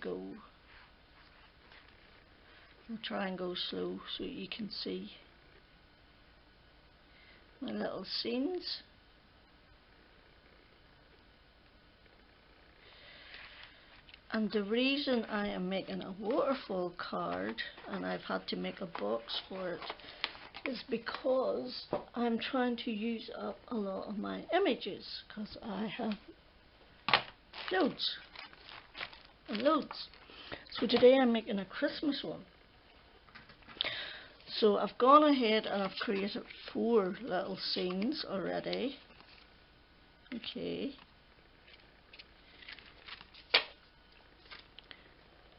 go. I'll try and go slow so you can see my little scenes. And the reason I am making a waterfall card, and I've had to make a box for it, is because I'm trying to use up a lot of my images, because I have loads and loads. So today I'm making a Christmas one. So I've gone ahead and I've created 4 little scenes already. Okay.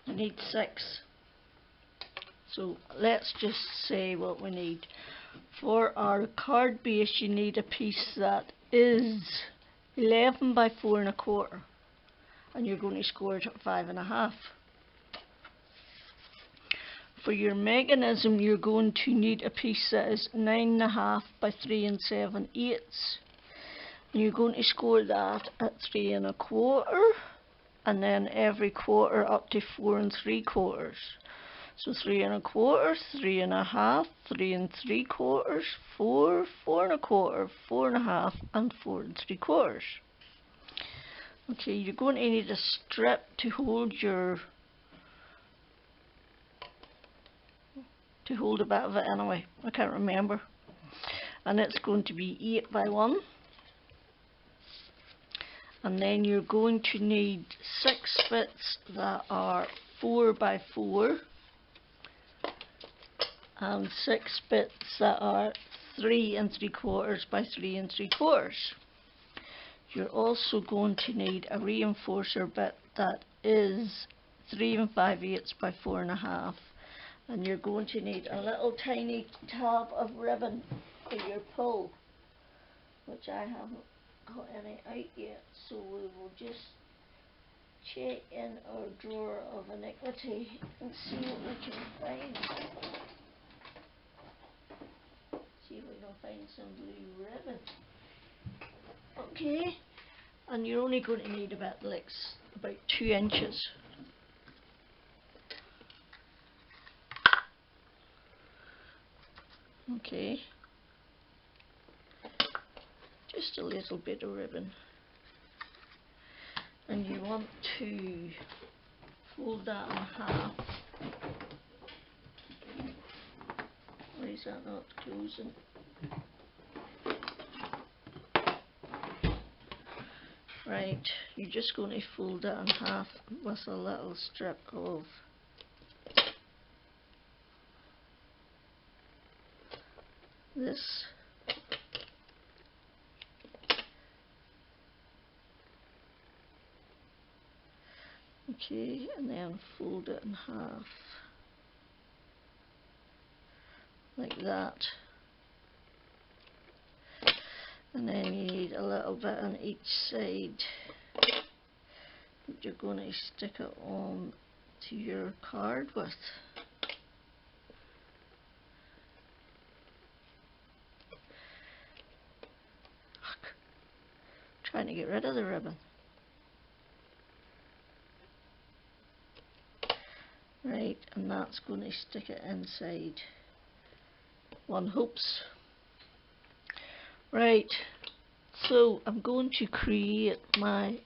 I need 6. So let's just say what we need. For our card base you need a piece that is 11 by 4 1/4, and you're going to score it at 5 1/2. For your mechanism you're going to need a piece that is 9 1/2 by 3 7/8, and you're going to score that at 3 1/4, and then every quarter up to 4 3/4. So 3 1/4, 3 1/2, 3 3/4, 4, 4 1/4, 4 1/2, and 4 3/4. Okay, you're going to need a strip to hold a bit of it anyway. I can't remember. And it's going to be 8 by 1. And then you're going to need 6 bits that are 4 by 4. And 6 bits that are 3 3/4 by 3 3/4. You're also going to need a reinforcer bit that is 3 5/8 by 4 1/2, and you're going to need a little tiny tab of ribbon for your pull, which I haven't got any out yet, so we will just check in our drawer of iniquity and see what we can find. See if we can find some blue ribbon. Okay, and you're only going to need about 2 inches. Okay, just a little bit of ribbon, and you want to fold that in half. Why is that not closing? Right, you're just going to fold that in half with a little strip of this. Okay, and then fold it in half like that. And then you need a little bit on each side that you're going to stick it on to your card with. Trying to get rid of the ribbon. Right, and that's going to stick it inside. One hopes. Right, so I'm going to create my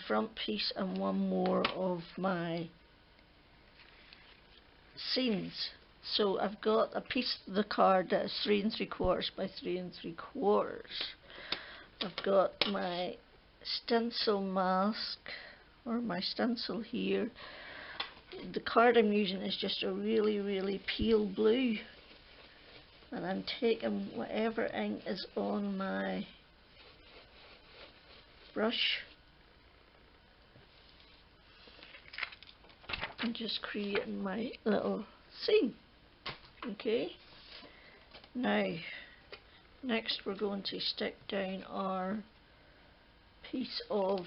front piece and one more of my scenes. So I've got a piece of the card that is 3 3/4 by 3 3/4. I've got my stencil mask, or my stencil here. The card I'm using is just a really pale blue, and I'm taking whatever ink is on my brush and just creating my little scene. Okay, now next we're going to stick down our piece of,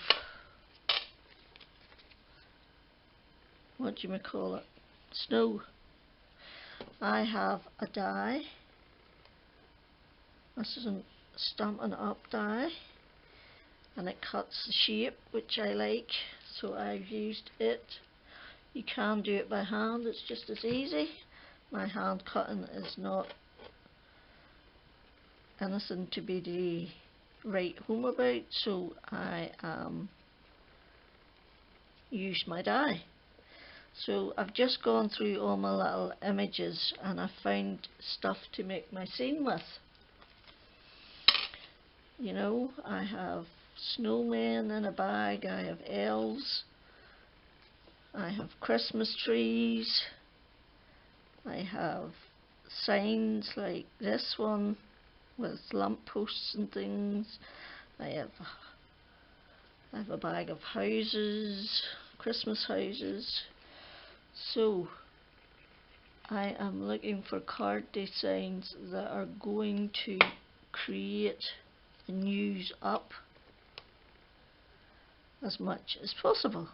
what do you call it, snow. I have a die. This is a Stampin' Up die, and it cuts the shape which I like, so I've used it. You can do it by hand, it's just as easy. My hand cutting is not anything to be write home about, so I used my die. So I've just gone through all my little images and I found stuff to make my scene with. You know, I have snowmen in a bag, I have elves, I have Christmas trees, I have signs like this one with lampposts and things. I have a bag of houses, Christmas houses. So I am looking for card designs that are going to create and use up as much as possible,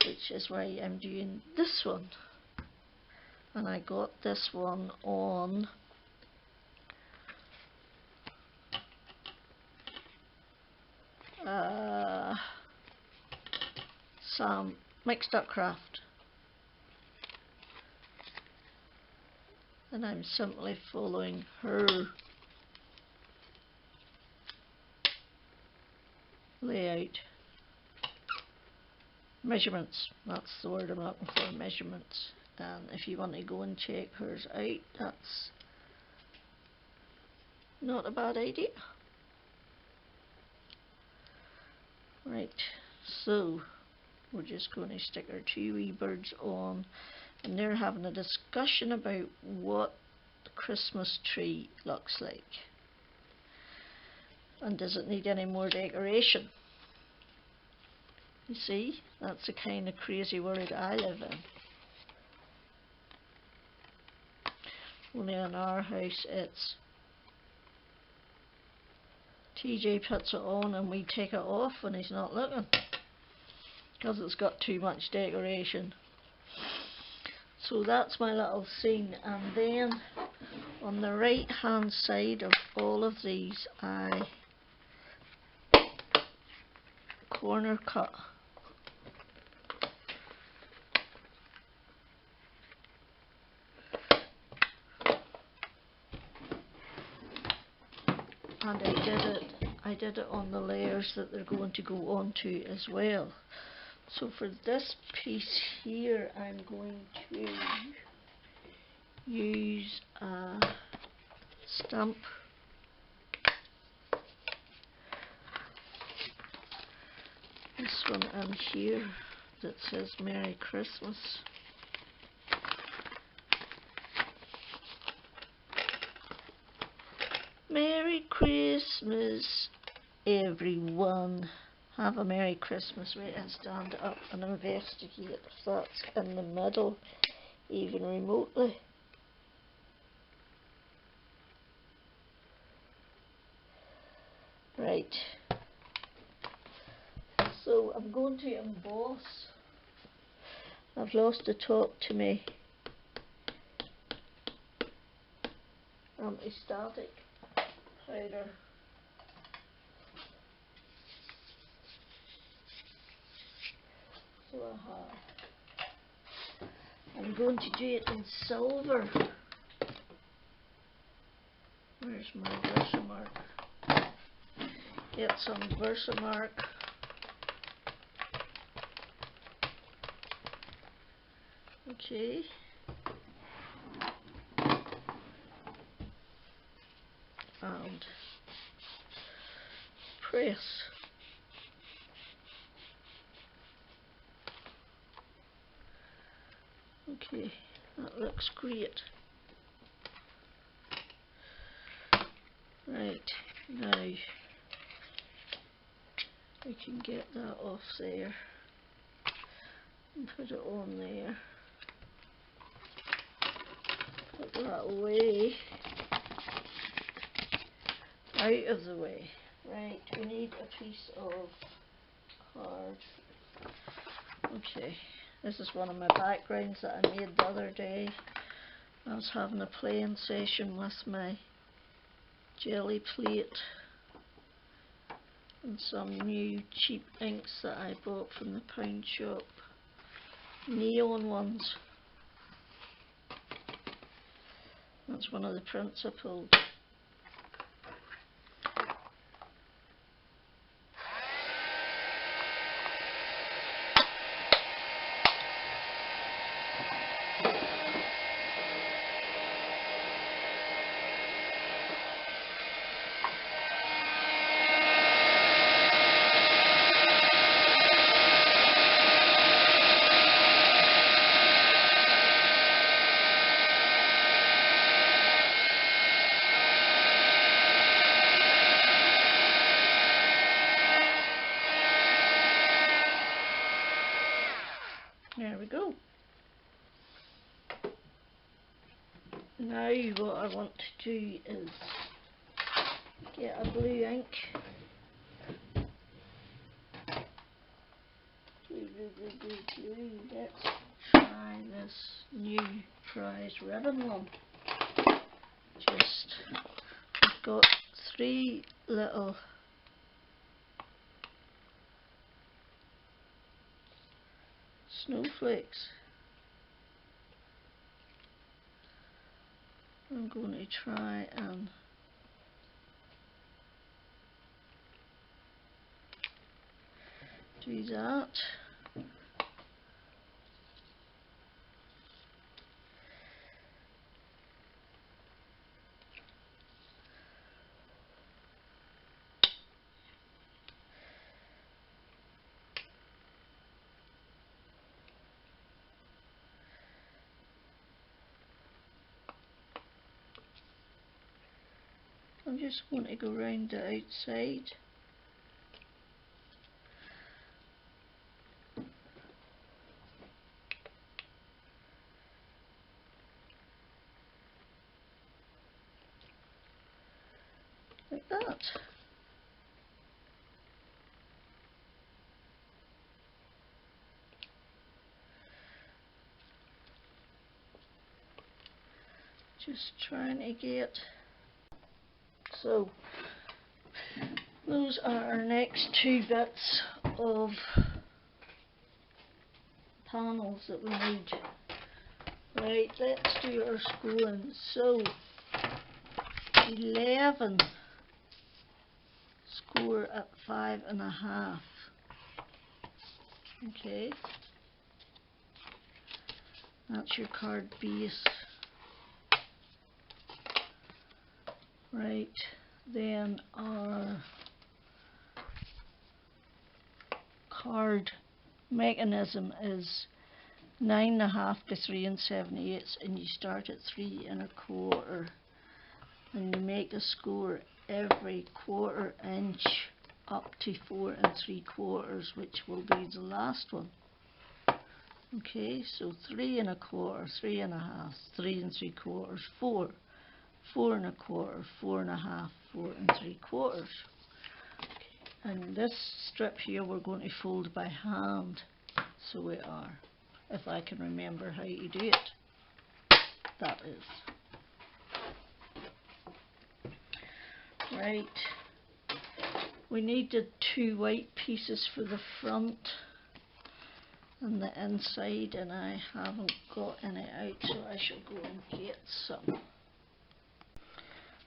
which is why I'm doing this one. And I got this one on some Mixed Up Craft, and I'm simply following her layout. Measurements, that's the word I'm looking for, measurements. And if you want to go and check hers out, that's not a bad idea. Right, so we're just going to stick our two wee birds on, and they're having a discussion about what the Christmas tree looks like and does it need any more decoration. You see, that's the kind of crazy world I live in. Only in our house it's TJ puts it on and we take it off when he's not looking, because it's got too much decoration. So that's my little scene, and then on the right hand side of all of these I corner cut and I did it on the layers that they're going to go onto as well. So for this piece here I'm going to use a stamp this one in here that says Merry Christmas. Merry Christmas everyone. Have a Merry Christmas. Wait, and stand up and investigate if that's in the middle even remotely. Right, so I'm going to emboss. I've lost the talk to me anti-static powder. So I'm going to do it in silver. Where's my Versamark? Get some Versamark. Okay. And press. Okay, that looks great. Right, now we can get that off there and put it on there. Put that away, out of the way. Right, we need a piece of card. Okay, this is one of my backgrounds that I made the other day. I was having a playing session with my jelly plate and some new cheap inks that I bought from the pound shop. Neon ones. That's one of the prints I pulled. There we go. Now what I want to do is get a blue ink. Blue. Let's try this new prize ribbon one. I've got 3 little snowflakes. I'm going to try and do that. I'm just going to go round the outside. Like that. Just trying to get. So those are our next 2 bits of panels that we need. Right, let's do our scoring. So 11 score at 5.5. Okay, that's your card base. Right, then our card mechanism is 9.5 by 3 7/8, and you start at 3 1/4, and you make a score every 1/4 inch up to 4 3/4, which will be the last one. Okay, so 3 1/4, 3 1/2, 3 3/4, 4, 4 1/4, 4 1/2, 4 3/4. And this strip here we're going to fold by hand, so we are, if I can remember how to do it, that is. Right, we needed 2 white pieces for the front and the inside, and I haven't got any out, so I shall go and get some.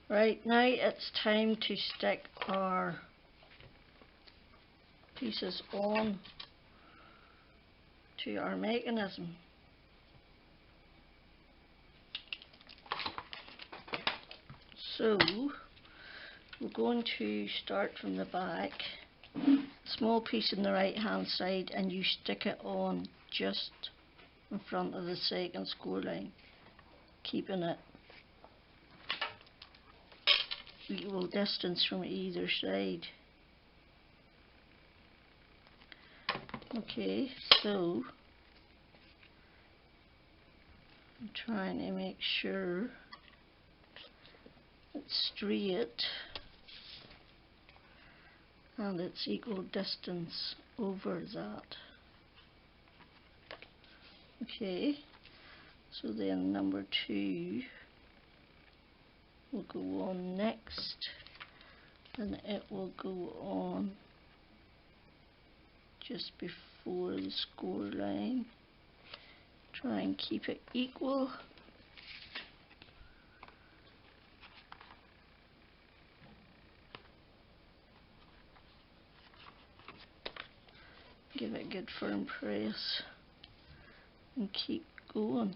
Right, now it's time to stick our pieces on to our mechanism. So we're going to start from the back, small piece in the right hand side, and you stick it on just in front of the second score line, keeping it equal distance from either side. Okay, so I'm trying to make sure it's straight and it's equal distance over that. Okay, so then number 2 will go on next, and it will go on just before the score line. Try and keep it equal. Give it a good firm press and keep going.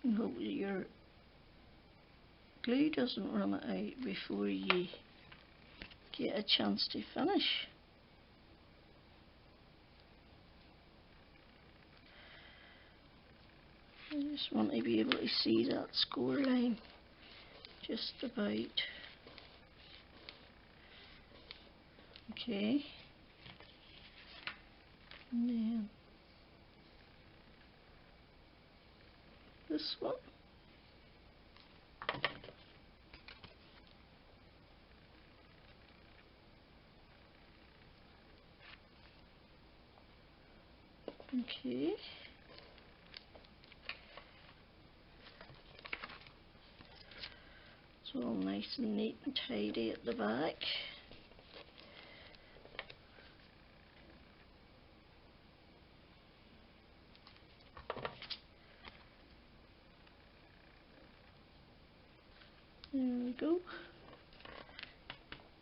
And hope that your glue doesn't run out before you get a chance to finish. I just want to be able to see that score line just about. Okay, and then this one. Okay. It's all nice and neat and tidy at the back. There we go.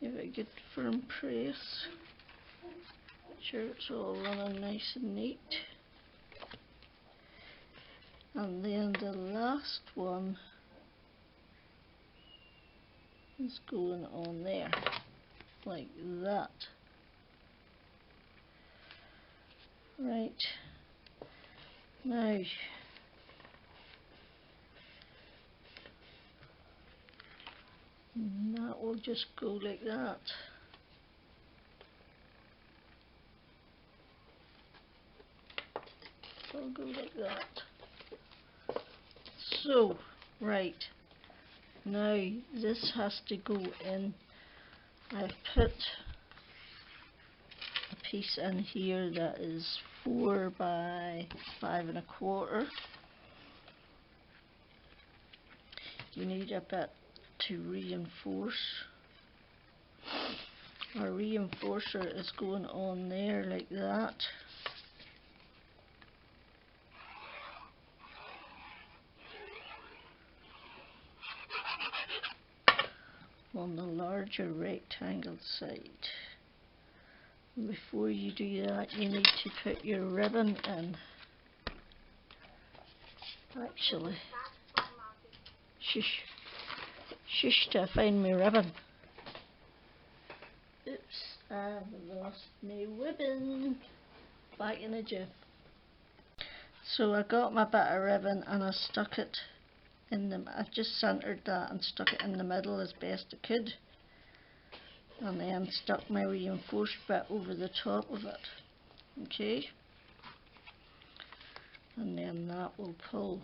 Give it a good firm press. Sure it's all running nice and neat. And then the last one is going on there, like that. Right. Now, that will just go like that. I'll go like that. So, right, now this has to go in. I've put a piece in here that is 4 by 5 1/4. You need a bit to reinforce. Our reinforcer is going on there like that. On the larger rectangle side. Before you do that, you need to put your ribbon in. Actually, shush, shush to find my ribbon. Oops, I've lost my ribbon. Back in a jiff. So I got my bit of ribbon and I stuck it in the, I've just centered that and stuck it in the middle as best I could, and then stuck my reinforced bit over the top of it. Okay, and then that will pull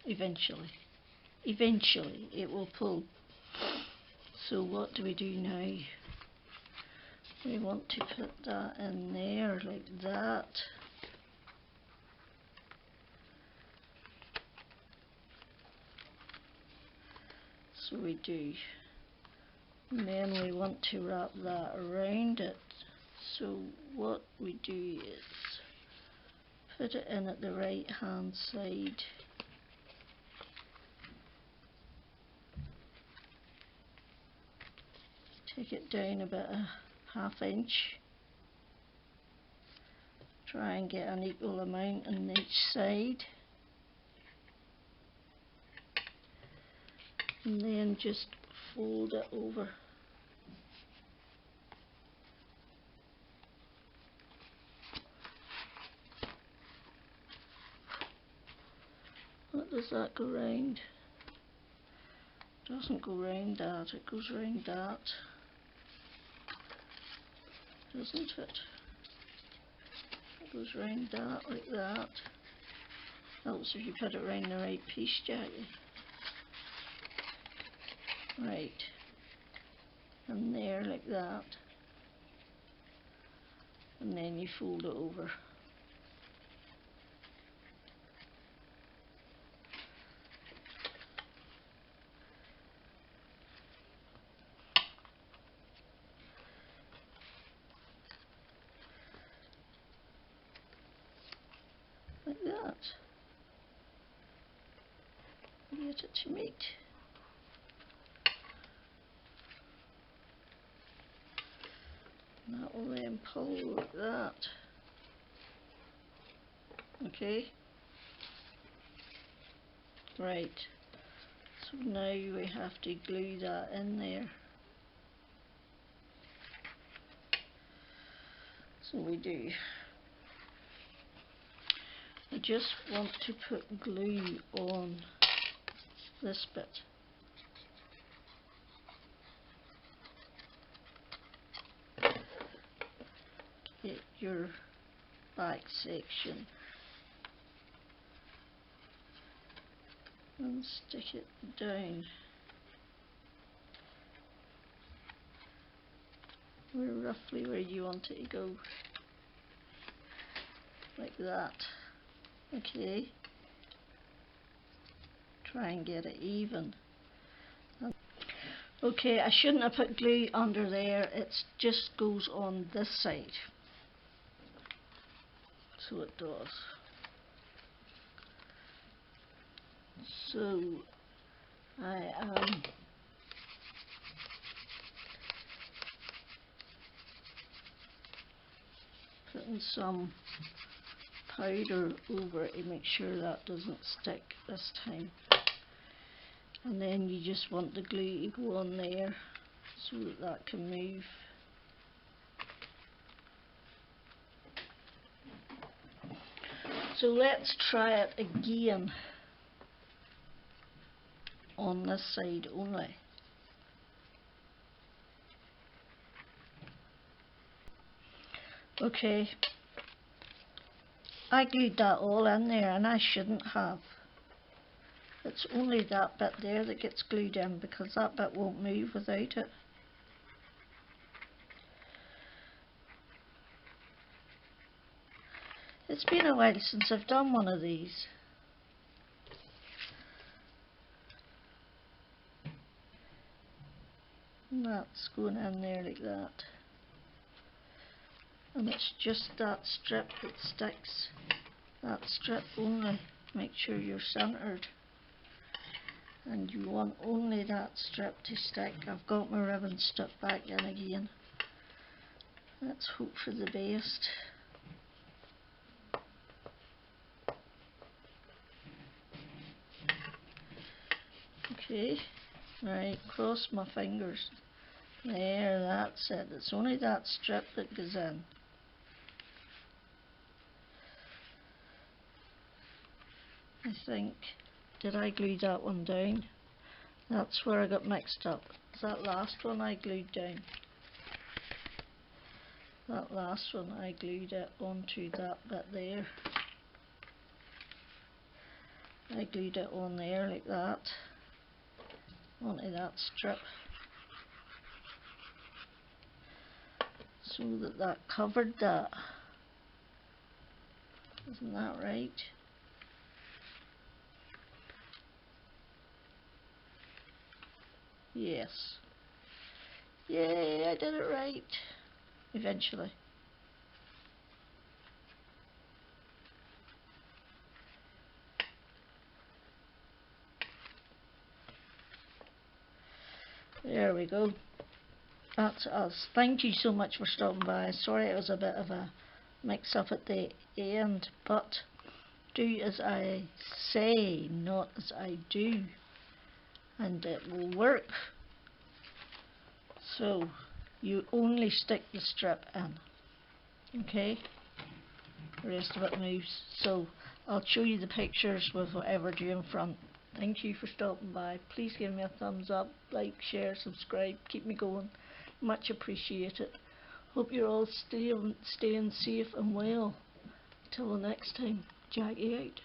eventually it will pull. So what do we do now? We want to put that in there like that. So we do, and then we want to wrap that around it. So what we do is put it in at the right hand side, take it down about a ½ inch, try and get an equal amount on each side, and then just fold it over. What does that go round? Doesn't go round that, it goes round that, doesn't it? It goes round that like that. Helps if you put it round the right piece, Jackie. Right, and there like that, and then you fold it over. get it to meet. And that will then pull like that. Okay. Right. So now we have to glue that in there. So we do. I just want to put glue on this bit. Get your back section and stick it down roughly where you want it to go, like that. Okay, try and get it even. Okay, I shouldn't have put glue under there, it just goes on this side, so it does. So I am putting some powder over it to make sure that doesn't stick this time. And then you just want the glue to go on there so that that can move. So let's try it again on this side only. Okay, I glued that all in there and I shouldn't have. It's only that bit there that gets glued in because that bit won't move without it. It's been a while since I've done one of these. And that's going in there like that. And it's just that strip that sticks. That strip only. Make sure you're centred. And you want only that strip to stick. I've got my ribbon stuck back in again. Let's hope for the best. Okay, right, cross my fingers. There, that's it. It's only that strip that goes in. I think, did I glue that one down? That's where I got mixed up. It's that last one I glued down. That last one I glued it onto that bit there. I glued it on there like that, onto that strip, so that that covered that. Isn't that right? Yes. Yay, I did it right. Eventually. There we go. That's us. Thank you so much for stopping by. Sorry it was a bit of a mix up at the end, but do as I say, not as I do, and it will work. So you only stick the strip in, okay? The rest of it moves. So I'll show you the pictures with whatever do in front. Thank you for stopping by. Please give me a thumbs up, like, share, subscribe, keep me going. Much appreciated. Hope you're all staying safe and well. Till the next time, Jackie out.